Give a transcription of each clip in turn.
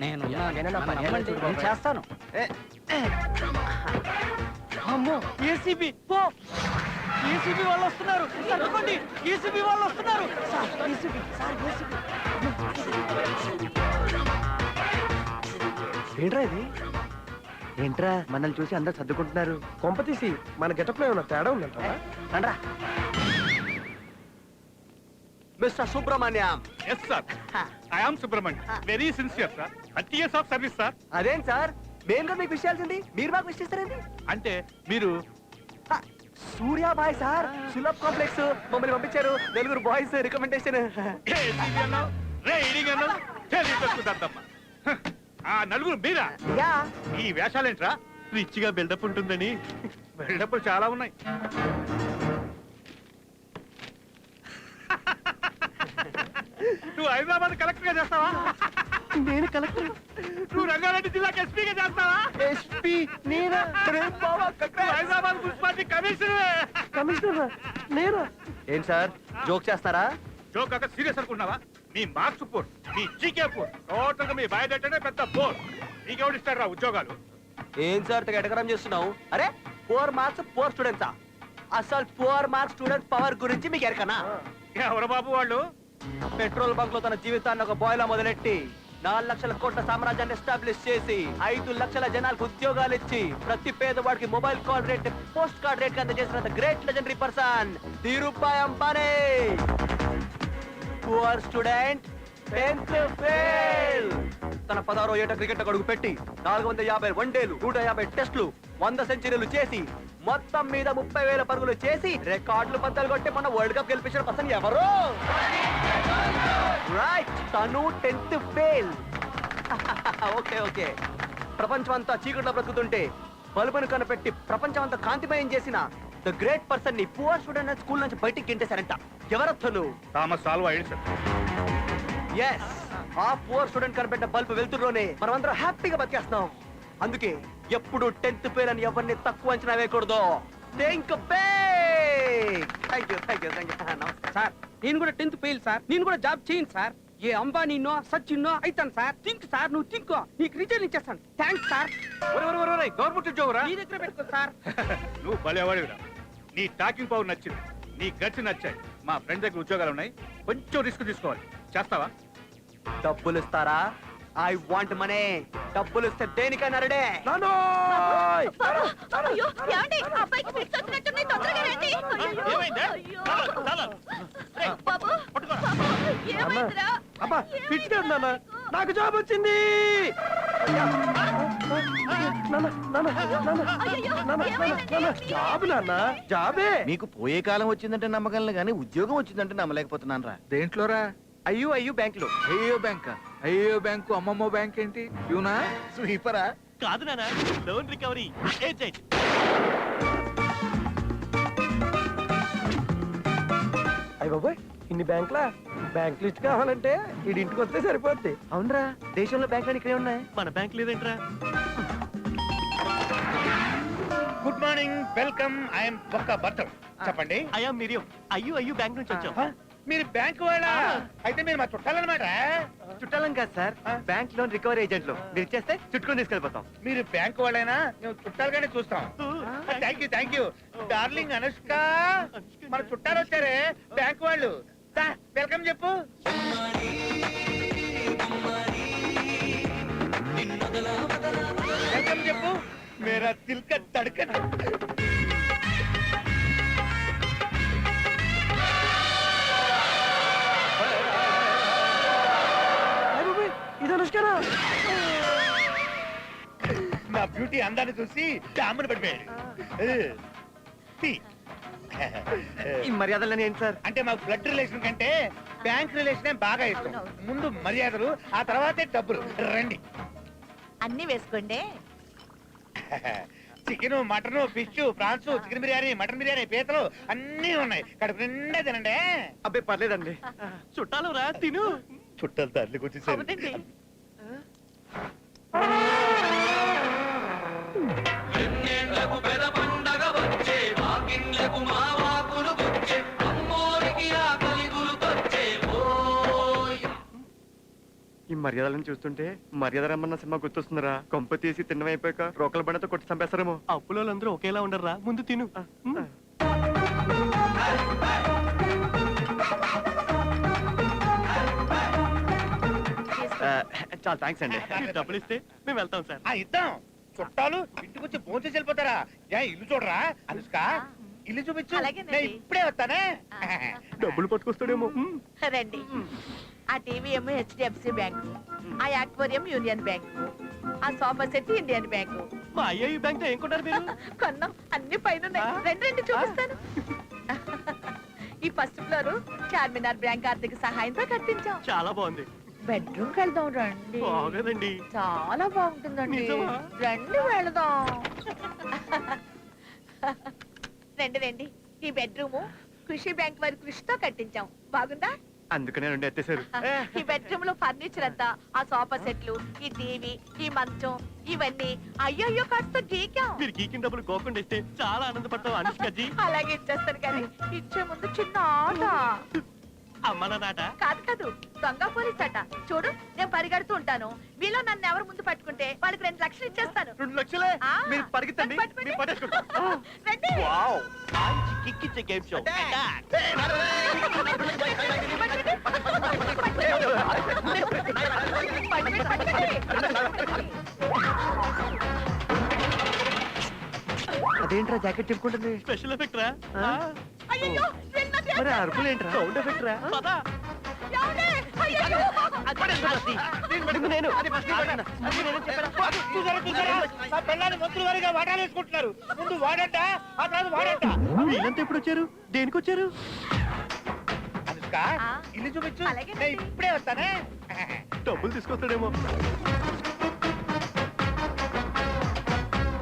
నేను చేస్తాను. అమ్మో ఏసీబీ పో, ఏసీబీ వాళ్ళు వస్తున్నారు, తట్టుకోండి, ఏసీబీ వాళ్ళు వస్తున్నారు సార్, ఏసీబీ సార్, ఏసీబీ. ఏంట్రా ఇది? ఏంట్రా మనల్ని చూసి అందరు సర్దుకుంటున్నారు? కొంప తీసి మన గెటప్ లో ఏమన్నా తేడా ఉందంటారా? రండ్రా. Mister Subrahmanyam. Yes sir, I am Subrahmanyam. Very sincere sir. 30 years of service sir. అదేం సార్, మేము కూడా మీకు విషయాల్సింది, మీరు మాకు విషయిస్తారండి. అంటే మీరు సూర్యాబాయ్ సార్, సులభ్ కాంప్లెక్స్ మమ్మల్ని పంపించారు, 4 బాయ్స్ రికమెండేషన్. ఆ నలుగురు మీరా? యా. ఈ వేషాలేంట్రా? రిచ్ గా బిల్డప్ ఉంటుందని. బిల్డప్ చాలా ఉన్నాయి. నువ్వు హైదరాబాద్ కలెక్టర్ గా చేస్తావా? నేను కలెక్టర్. నువ్వు రంగారెడ్డి జిల్లాకి ఎస్పీగా చేస్తావా? ఎస్పీ నేనా? Hyderabad municipality commissioner. కమిషనర్ నేనా? ఏం సార్ జోక్ చేస్తారా? జోక్ కాక సీరియస్ అనుకున్నావా? మీ మార్క్స్ పోర్, మీ జీకే పోర్, టోటల్ గా మీ బయోడేటానే పెద్ద పోర్. నీకెవడిస్తాడు రా ఉద్యోగాలు? ఏం సార్ ఎడగరం చేస్తున్నావు? అరే 4 మార్క్స్ 4 స్టూడెంట్సా? అసలు 4 మార్క్స్ స్టూడెంట్స్ పవర్ గురించి మీకు ఎరకనా? ఎవరు బాబు వాళ్ళు? పెట్రోల్ బంక్ లో తన జీవితాన్ని ఒక బాయ్లా మొదలెట్టి 4 లక్షల కోట్ల సామ్రాజ్యాన్ని ఎస్టాబ్లిష్ చేసి 5 లక్షల జనాలకు ఉద్యోగాలు ఇచ్చి ప్రతి పేదవాడికి mobile call rate, post card rate అందజేసిన great legendary person Dhirubhai Ambani. Poor student 10th fail. తన 16వ ఏట క్రికెట్ అడుగు పెట్టి 450 వన్డేలు, 150 టెస్టులు, 100 సెంచరీలు చేసి మొత్తం మీద 30,000 పరుగులు చేసి రికార్డులు బద్దలు కొట్టి మన వరల్డ్ కప్ గెలిపించిన పర్సన్ ఎవరు? రైట్, తను 10th ఫెయిల్. Okay okay. ప్రపంచం అంతా చీకట్లో బ్రతుకుతుంటే బల్బును కనిపెట్టి ప్రపంచం అంతా కాంతిమయం చేసిన ద గ్రేట్ పర్సన్ ని పువర్ స్టూడెంట్ స్కూల్ నుంచి బయటికి గెంటేశారంట. ఎవరొత్తను? Thomas Alva Edison. ఎస్, ఆ పువర్ స్టూడెంట్ కనిపెట్టిన బల్బ్ వెళ్తుల్లోనే మనం అందరం హ్యాపీగా బతికేస్తున్నాం. అందుకే ఎప్పుడు 10th ఫెయిల్ అని ఎవరిని తక్కువ అంచనా వేయకూడదు. Think big. Thank you. Sir నేను కూడా 10th ఫెయిల్ సార్, నేను కూడా జాబ్ చేయను సార్. ఏ అంబానీనో సచిన్నో అయితాను సార్. థింక్ సార్, నువ్వు థింక్, నీకు రిజైన్ ఇచ్చేస్తాను. Thanks sir. గవర్నమెంట్ ఉద్యోగరా? నీ దగ్గర పెట్టుకో సార్. నువ్వు భలేవాడివిరా. నీ టాకింగ్ పవర్ నచ్చింది, నీ గట్స్ నచ్చాయి. మా ఫ్రెండ్ దగ్గర ఉద్యోగాలు ఉన్నాయి, కొంచెం రిస్క్ తీసుకోవాలి. చేస్తావా? డబ్బులు ఇస్తారా? I want money. డబ్బులు ఇస్తే దేనికైనా రెడీ. నాకు జాబ్ వచ్చింది. జాబ్ నాన్న, జాబే. మీకు పోయే కాలం వచ్చిందంటే నమ్మకం గానీ ఉద్యోగం వచ్చిందంటే నమ్మలేకపోతున్నాను రా. దేంట్లోరా? అయ్యో బ్యాంక్ లో. అయ్యో బ్యాంక్, అయ్యో బ్యాంకు, అమ్మమ్మో బ్యాంక్ ఏంటి? యూనా స్వీపరా? కాదు నాన్న, లోన్ రికవరీ ఏజెంట్. అయ్య బాబోయ్, ఇన్ని బ్యాంకులా? బ్యాంక్ లిస్ట్ కావాలంటే వీడి ఇంటికి వస్తే సరిపోద్ది. అవునరా, దేశంలో బ్యాంకులు ఇక్కడే ఉన్నాయి. మన బ్యాంక్ లేదంట్రా. Good morning, welcome. ఐఎమ్ బొక్క భర్తం. చెప్పండి. అయ్యా మీరు అయ్యో బ్యాంక్ నుంచి వచ్చాం. మీరు బ్యాంక్ వాళ్ళ? అయితే మీరు మా చుట్టాలన్నమాట. చుట్టాలం కాదు సార్, బ్యాంక్ లోన్ రికవరీ ఏజెంట్లు. మీరు ఇచ్చేస్తే చుట్టుకొని తీసుకెళ్ళిపోతాం. మీరు బ్యాంక్ వాళ్ళైనా మేము చుట్టాలుగానే చూస్తాం. Thank you darling Anushka. మన చుట్టాలు వచ్చారే బ్యాంక్ వాళ్ళు. వెల్కమ్ చెప్పు. వెల్కమ్ చెప్పు. మేరా దిల్ కా ధడ్కన్. నా బ్యూటీ అందాన్ని చూసి డామ్ని పడిపోయాడు. ఈ మర్యాదలని ఏంటి సార్? అంటే మాకు బ్లడ్ రిలేషన్ కంటే బ్యాంక్ రిలేషన్ బాగా ఇష్టం. ముందు మర్యాదలు, ఆ తర్వాతే డబ్బులు. రండి. అన్ని వేసుకోండి. Chicken, mutton, fish, prawns, chicken biryani, mutton biryani, పీతలు అన్నీ ఉన్నాయి. కడుపు నిండా తినండి. అబ్బాయి పర్లేదండి. చుట్టాలు రా, తిను. చుట్టాలు తల్లికి వచ్చేసారు. ఈ మర్యాదలను చూస్తుంటే మర్యాద రమ్మన్న సినిమా గుర్తొస్తుందిరా. కొంప తీసి తిన్నడం అయిపోయాక రోకల బండతో కొట్టి చంపేస్తారేమో. అప్పులో అందరూ ఒకేలా ఉండర్రా, ముందు తిను. చాలా థ్యాంక్స్ అండి. డబ్బులు ఇస్తే మేము వెళ్తాం సార్. ఇద్దాం. చుట్టాలు ఇంటికి వచ్చి భోజనం చేసి వెళ్ళిపోతారా? ఇల్లు చూడరా అనుష్క? ఇల్లు చూపించు. అలాగేనండి. నేను ఇప్పుడే వస్తానే. డబ్బులు పట్టుకొస్తాడేమో. రండి. ఆ టీవీఎం హెచ్డిఎఫ్సి బ్యాంకు, ఆ యాక్వేరియం యూనియన్ బ్యాంకు, ఆ సోఫా సెట్ ఇండియన్ బ్యాంకు. మా అయ్యో ఈ బ్యాంక్ ఏం కొంటారు మీరు? కొన్నాం, అన్ని పైన ఉన్నాయి. రండి రండి చూపిస్తాను. ఈ ఫస్ట్ ఫ్లోర్ చార్మినార్ బ్యాంక్ ఆర్థిక సహాయంతో కట్టించాం. చాలా బాగుంది. బెడ్రూమ్ కి వెళ్దాం రండి. బాగోదండి. చాలా బాగుంటుందండి. నిజమా? రండి వెళదాం. రండి రండి. ఈ బెడ్రూమ్ కృషి బ్యాంక్ వారి కృషితో కట్టించాం. బాగుందా? అందుకనే రెండు ఎత్తేసారు. ఈ బెడ్రూమ్ లో ఫర్నిచర్ అంతా, ఆ సోఫా సెట్లు, ఈ టీవీ, ఈ మంచం, ఇవన్నీ అయ్యో ఖర్చుతో గీకాం. మీరు గీకిన డబ్బులు గోకుండా ఇస్తే చాలా ఆనందపడతాం అనుష్కజీ. అలాగే ఇచ్చేస్తాను కానీ ఇచ్చే ముందు చిన్న ఆట. అమ్మన నాట కాదు కాదు, దొంగ పోలీస్ ఆట. చూడు, నేను పరిగెడుతూ ఉంటాను. మీలో నన్ను ఎవరు ముందు పట్టుకుంటే వాళ్ళకి 2 లక్షలు ఇచ్చేస్తాను. 2 లక్షలే? ఆ, మీరు పరిగెత్తండి, నన్ను పట్టుకోండి. మీరు పట్టేసుకుంటాం. రండి. కిక్కిచ్చే గేమ్ షో. అదేంట్రా జాకెట్ తిప్పుకుంటుంది? స్పెషల్ ఎఫెక్ట్ రా. అయ్యయ్యో, వీళ్ళు నా మరి చేస్తారు. అరుపులేంట్రా? సౌండ్ ఎఫెక్ట్ రా. పద. ఏమండి? అయ్యయ్యో. నేను చూసారా చూసారా? నా పిల్లల్ని మంత్రులు వారిగా వాటాలు వేసుకుంటున్నారు. ముందు వాడంట, ఆ తర్వాత వాడంట. వీళ్ళంతా ఎప్పుడు వచ్చారు? దేనికి వచ్చారు? అనుష్క, ఆ. ఇల్లు చూపించు. అలాగేనండి. నేను ఇప్పుడే వస్తానే. డబ్బులు తీసుకొస్తాడేమో.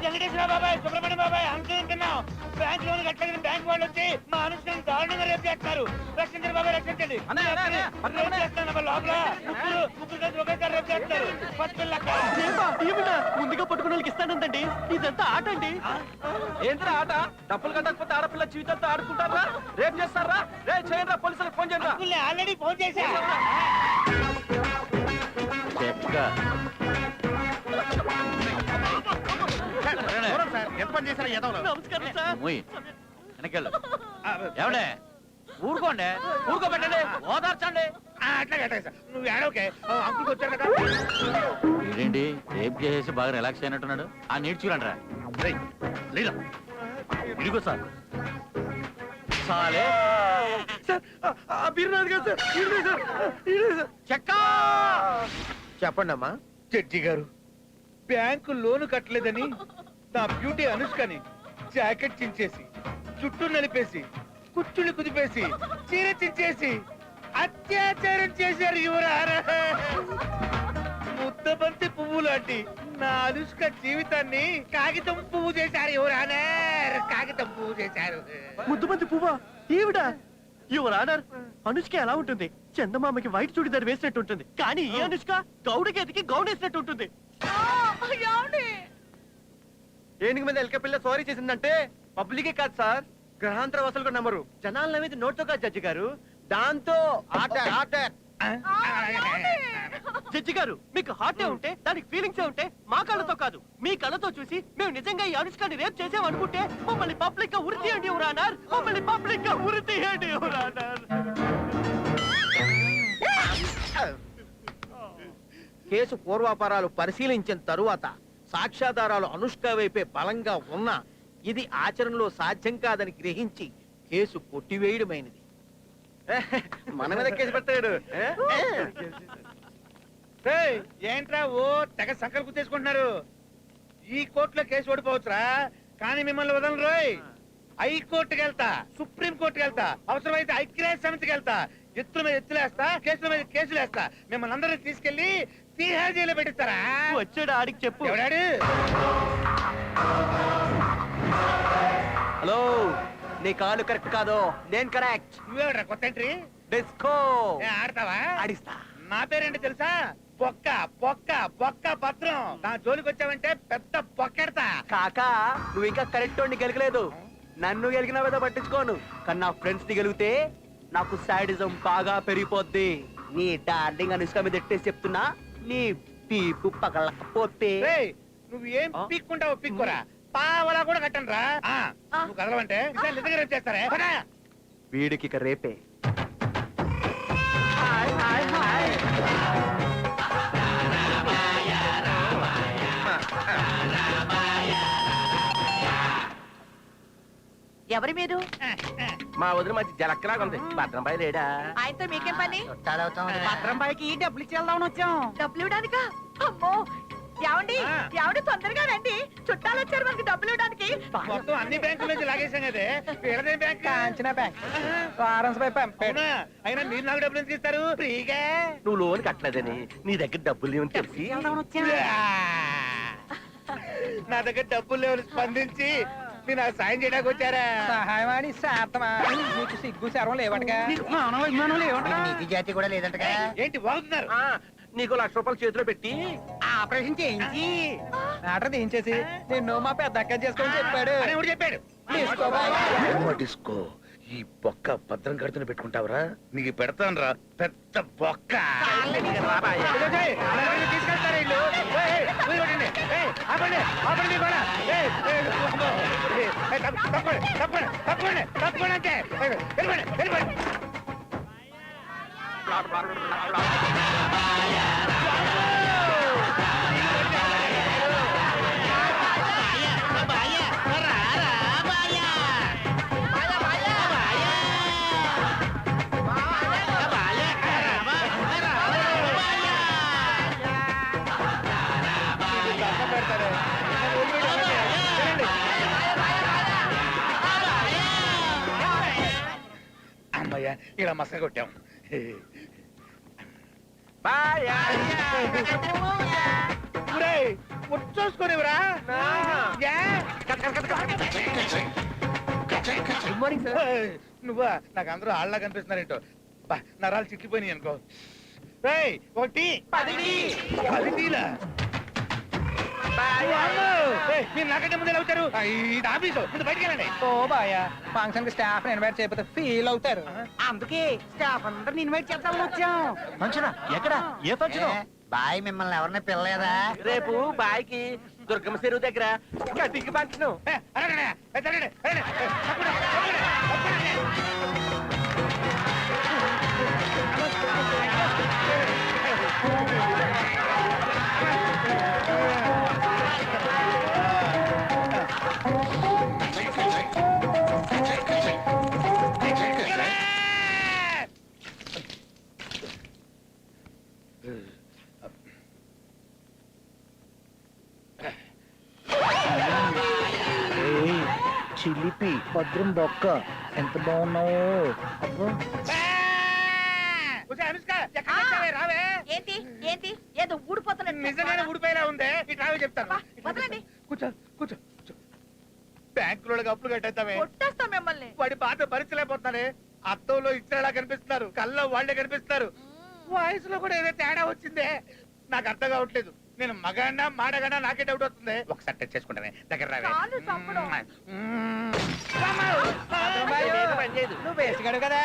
వెంకటేశ్వర బాబాయ్, సుబ్రహ్మణ్య బాబాయ్, అనుకుంటున్నాం. బ్యాంక్ లోన్ కట్టలేదని బ్యాంక్ వాళ్ళు వచ్చి మా అనుష్కని దారుణంగా రేపు చేస్తున్నారు. రక్షించండి బాబాయ్, రక్షించండి. రేపు చేస్తున్నారు అబ్బా, లోపల ముగ్గురు కలిసి ఒకేసారి రేపు చేస్తున్నారు. ఫస్ట్ పిల్లక్క. ఏమిటా? ముందుగా పట్టుకున్న వాళ్ళకి ఇస్తానందండి. ఇదంతా ఆట అండి. ఏంట్రా ఆట? డబ్బులు కట్టకపోతే ఆడపిల్ల జీవితంతో ఆడుకుంటారా? రేపు చేస్తారా? రే చేయండి, పోలీసులకు ఫోన్ చేయండి. అంకుల్ని ఆల్రెడీ ఫోన్ చేశా. ఎంత పని చేశారా ఎదవలు? నమస్కారం సార్. వెనకెళ్ళు. ఏమండే ఊరుకోండి, ఊరుకోబెట్టండి, ఓదార్చండి. అట్లా కట్టేసా. నువ్వు ఏడవకే. అంకుల్కి వచ్చారు కదా. ఏంటి రేప్ చేసేసి బాగా రిలాక్స్ అయినట్టున్నాడు. ఆ నీటి చూడండి రా. ఇదిగో సార్. సాలే చెక్క. చెప్పండి అమ్మా. జడ్జి గారు, బ్యాంకు లోను కట్టలేదని నా బ్యూటీ అనుష్కని జాకెట్ చించేసి, చుట్టూ నలిపేసి, కుచ్చుళ్ళు కుదిపేసి, చీర చించేసి అత్యాచారం చేశారు యువరారా. ముద్దబంతి పువ్వు లాంటి నా అనుష్క జీవితాన్ని కాగితం పువ్వు చేశారు యువరానా. కాగితం పువ్వు చేశారు. ముద్దుబంతి పువ్వా? ఏమిటా? యువర్ ఆనర్, అనుష్క ఎలా ఉంటుంది? చందమామకి వైట్ చూడిదార్ వేసినట్టు ఉంటుంది. కానీ ఈ అనుష్క గౌడకి ఎదికి గౌన్ వేసినట్టు ఉంటుంది. ఏమండి? ఏనుగు మీద ఎలక పిల్ల సారీ చేసిందంటే పబ్లికే కాదు సార్, గ్రహాంతర వసూలు కూడా నమ్మరు. జనాల నమ్మేది నోట్తో కాదు జడ్జి గారు, దాంతో. జడ్జి గారు, మీకు హార్టే ఉంటే, దానికి ఫీలింగ్సే ఉంటే, మా కళ్ళతో కాదు మీ కళ్ళతో చూసి మేము నిజంగా ఈ అనుష్కని రేప్ చేసామనుకుంటే మమ్మల్ని పబ్లిక్ గా ఉరి తీయండి యువర్ ఆనర్. మమ్మల్ని పబ్లిక్ గా ఉరి తీయండి యువర్ ఆనర్. కేసు పూర్వాపరాలు పరిశీలించిన తరువాత సాక్ష్యాధారాలు అనుష్క వైపే బలంగా ఉన్నా ఇది ఆచరణలో సాధ్యం కాదని గ్రహించి కేసు కొట్టివేయడమైనది. మన మీద కేసు పెట్టాడు. ఏయ్, ఏంట్రా ఓ తెగ సంకలు గుర్తేసుకుంటున్నారు? ఈ కోర్టులో కేసు ఓడిపోవచ్చురా, కానీ మిమ్మల్ని వదలను రోయ్. హైకోర్టుకి వెళ్తా, సుప్రీం కోర్టుకి వెళ్తా, అవసరమైతే ఐక్యరాజ్య సమితికి వెళ్తా. ఎత్తుల మీద ఎత్తులేస్తా, కేసుల మీద కేసులు వేస్తా. మిమ్మల్ని అందరినీ తీసుకెళ్లి తీహార్ జైల్లో పెట్టిస్తారా? వచ్చాడు ఆడికి చెప్పు. ఎవడాడు? హలో, నీ కాలు కరెక్ట్ కాదు, నేను కరెక్ట్. నువ్వెవడ్రా కొత్త ఎంట్రీ? డిస్కో ఆడతావా? ఆడిస్తా. నా పేరేంటి తెలుసా? బొక్క బొక్క బొక్క భద్రం. నా జోలికి వచ్చావంటే పెద్ద బొక్కెడతా. కాకా, నువ్వు ఇంకా కరెక్ట్ వాడిని గెలకలేదు. నన్ను గెలికిన మీద పట్టించుకోను, కానీ నా ఫ్రెండ్స్ ని గెలిగితే నాకు సాడిజం బాగా పెరిగిపోద్ది. నీ డార్లింగ్ అనుష్క మీద ఎట్టేసి చెప్తున్నా, నీ పీపు పగలకపోతే రేయ్, నువ్వు ఏం ఆ? పీక్కుంటావో పీక్కోరా, పావలా కూడా కట్టను రా. నువ్వు కదలవంటే నిజంగా రేపు చేస్తారే. పదా. వీడికి ఇక రేపే. ఎవరి మీరు? మా వదిన మంచి జలక్కలాగా ఉంది భద్రంబాయి లేడా ఆయనతో మీకేం పని? భద్రంబాయికి డబ్బులు ఇచ్చి వెళ్దామని వచ్చాం. డబ్బులు ఇవ్వడానికా? అమ్మో, ఏమండి ఏమండి, తొందరగా రండి, చుట్టాలు వచ్చారు మనకి డబ్బులు ఇవ్వడానికి. మొత్తం అన్ని బ్యాంకుల నుంచి లాగేశాం కదే. వీళ్ళదే బ్యాంక్. కాంచనా బ్యాంక్ వారన్స్ పై పంపాడు. అవునా? అయినా మీరు నాకు డబ్బులు ఎందుకు ఇస్తారు ఫ్రీగా? నువ్వు లోన్ కట్టలేదని నీ దగ్గర డబ్బులు లేవని తెలిసి నా దగ్గర డబ్బులు లేవని స్పందించి మీరు నాకు సాయం చేయడానికి వచ్చారా? సహాయమాని శాతమా నీకు సిగ్గు శరం లేవటగా, మానవ అభిమానం లేవటగా, నీతి జాతి కూడా లేదంటగా. ఏంటి వాగుతున్నారు? ఆ, నీకు ₹1,00,000 చేతిలో పెట్టి ఆపరేషన్ చేయించి ఆర్డర్ తీయించేసి నిన్ను మా పెద్ద అక్క చేసుకొని చెప్పాడు. అని ఎవడు చెప్పాడు? డిస్కో ఈ బొక్క భద్రం కడుతున్న పెట్టుకుంటావురా, నీకు పెడతాను రా పెద్ద బొక్క. తీసుకెళ్తారా ఇల్లు? తప్పకుండా అంతే. వెళ్ళిపోండి, వెళ్ళిపోండి. అమ్మయ్య, ఇలా మసక కొట్టాం. వచ్చేసుకునేవరా? Good morning sir. నువ్వా? నాకు అందరూ ఆళ్ళ కనిపిస్తున్నారేంటో. బా, నరాలు చిక్కిపోయినాయి అనుకో. రేయ్, ఒకటి 10 టీలా? మీరు నాకంటే ముందు ఎలా వచ్చారు? ఇది ఆఫీసు, ముందు బయటికి వెళ్ళండి. ఓ బాయా, ఫంక్షన్ కి స్టాఫ్ ఇన్వైట్ చేయకపోతే ఫీల్ అవుతారు. అందుకే స్టాఫ్ అందరిని ఇన్వైట్ చేద్దామని వచ్చాం. ఫంక్షనా? ఎక్కడ? ఏ ఫంక్షన్? బాయ్ మిమ్మల్ని ఎవరిని పిల్లలేదా? రేపు బాయికి దుర్గమ్మ చెరువు దగ్గర కటింగ్ పంచను. చిలిపి భద్రం బొక్క ఎంత బాగున్నావు. అనుష్క, ఎక్కడ వచ్చావే? రావే. ఏంటి ఏంటి, ఏదో ఊడిపోతున్నట్టు. నిజంగానే ఊడిపోయేలా ఉందే. ఇటు రావే చెప్తాను. వదలండి. కూర్చో కూర్చో కూర్చో. బ్యాంకులో అప్పులు కట్టేస్తామే. కొట్టేస్తాం మిమ్మల్ని. వాడి బాధ భరించలేకపోతున్నానే. అద్దంలో ఇచ్చేలా కనిపిస్తున్నారు, కల్లో వాళ్ళే కనిపిస్తున్నారు. వయసులో కూడా ఏదో తేడా వచ్చిందే. నాకు అర్థం కావట్లేదు. నేను మగాడినా మాడగానా నాకే డౌట్ వస్తుంది. ఒకసారి టచ్ చేసుకుంటానే. దగ్గర రావే. చాలు చంపడం. నువ్వు వేసిగాడు కదా.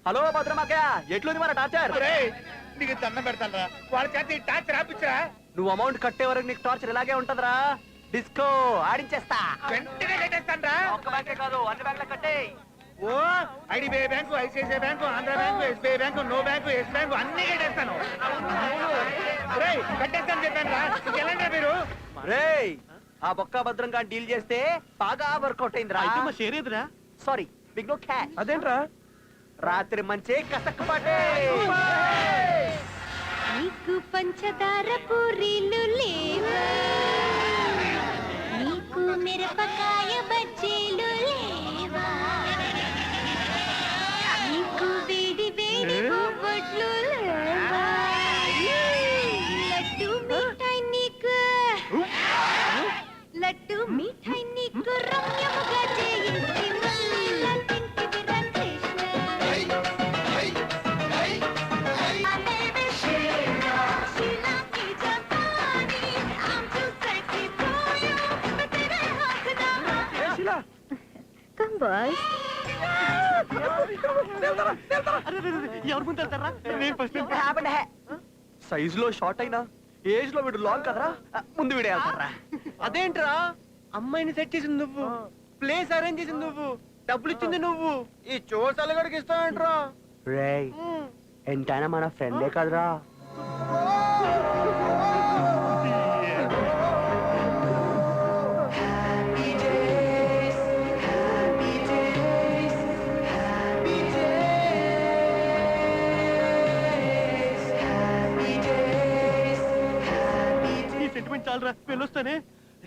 హలో భద్రమాకయ్య, ఎట్లుంది మన టార్చర్? ఒరేయ్, నీకు దండం పెడతాను. వాళ్ళ చేత ఈ టార్చ్ రాపిచ్చరా. నువ్వు అమౌంట్ కట్టే వరకు నీకు టార్చర్ ఇలాగే ఉంటదిరా. డిస్కో ఆడించేస్తా. వెంటనే కట్టేస్తాను రా. ఒక్క బ్యాంకే కాదు, అన్ని బ్యాంకులు కట్టే. ఓ IDBI bank, ICICI bank, Andhra bank, SBI bank, no bank, yes bank అన్ని కట్టేస్తాను. ఒరేయ్, కట్టేస్తాను చెప్పాను రా. ఇంకెళ్ళండి రా మీరు. రేయ్, ఆ బొక్క భద్రంగా డీల్ చేస్తే బాగా వర్కౌట్ అయిందిరా. షేరేదిరా? Sorry, big no cash. అదేంట్రా? రాత్రి మంచి కసక్కుపాటే. నీకు పంచదార పూరీలు లేవా, నీకు మిరపకాయ బజ్జీలు లేవా, నీకు వేడి వేడి బొబ్బట్లు లేవా, లడ్డు మిఠాయి నీకు, లడ్డు మిఠాయి నీకు రమ్యముగా చేయించి మళ్ళా తింటివి రా కృష్ణ. బాయ్స్. ఎవరు ముందు వెళ్తారా నేను ఫస్ట్ సైజ్ లో షార్ట్ అయినా ఏజ్ లో వీడు లాంగ్ కదరా ముందు వీడే వెళ్తారా అదేంట్రా అమ్మాయిని సెట్ చేసింది నువ్వు ప్లేస్ అరేంజ్ చేసింది నువ్వు డబ్బులు ఇచ్చింది నువ్వు ఈ చోసాలు గడికి ఇస్తావంట్రా రేయ్ ఎంతైనా మన ఫ్రెండే కదరా ఈ సెంటిమెంట్ చాలరా వెళ్ళొస్తానే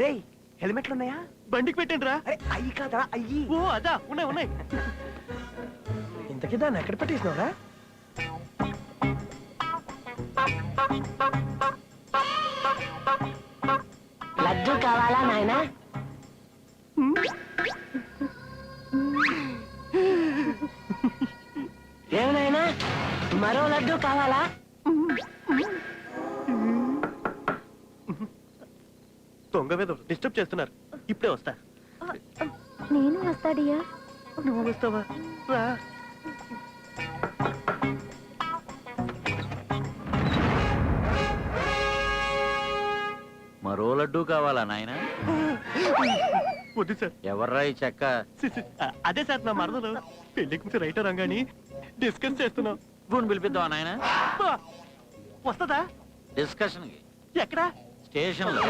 రేయ్ హెల్మెట్లు ఉన్నాయా బండికి పెట్టండి రా అరే అయ్యి కాదరా అయ్యి ఓ అదా ఉన్నాయి ఉన్నాయి ఇంతకీ దాన్ని ఎక్కడ పెట్టేసినావురా లడ్డు కావాలా నాయనా ఏమైనా మరో లడ్డు కావాలా దొంగ మీద డిస్టర్బ్ చేస్తున్నారు ఇప్పుడే వస్తా నేను వస్తాడియా నువ్వు వస్తావా రా మరో లడ్డు కావాలా నాయన? వద్దు సార్ ఎవర్రా ఈ చెక్క? అదే సార్ నా మరదలు పెళ్లికి ముందు రైటర్ రంగాని డిస్కస్ చేస్తున్నాం ఫోన్ పిలిపిద్దావా నాయన? వస్తుందా డిస్కషన్ కి ఎక్కడా స్టేషన్ లో.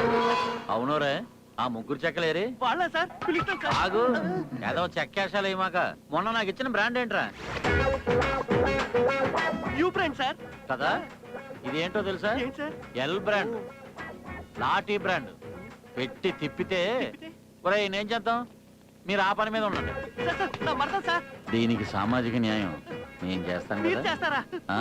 అవునోరే, ఆ ముగ్గురు చెక్కలేరి? వాళ్ళ సార్ పిలుస్తాం సార్ ఆగు, ఏదో చెక్కేషాలు ఏమాక. మొన్న నాకు ఇచ్చిన బ్రాండ్ ఏంట్రా? యూ బ్రాండ్ సార్ కదా, ఇదేంటో తెలుసా? ఏంటి sir L brand, lathi brand. పెట్టి తిప్పితే ఒరేయ్ నేను చేద్దాం, మీరు ఆ పని మీద ఉండండి. సార్ సార్ నా మరదలు సార్ దీనికి సామాజిక న్యాయం నేను చేస్తాను మీరు కదా. చేస్తారా ఆ,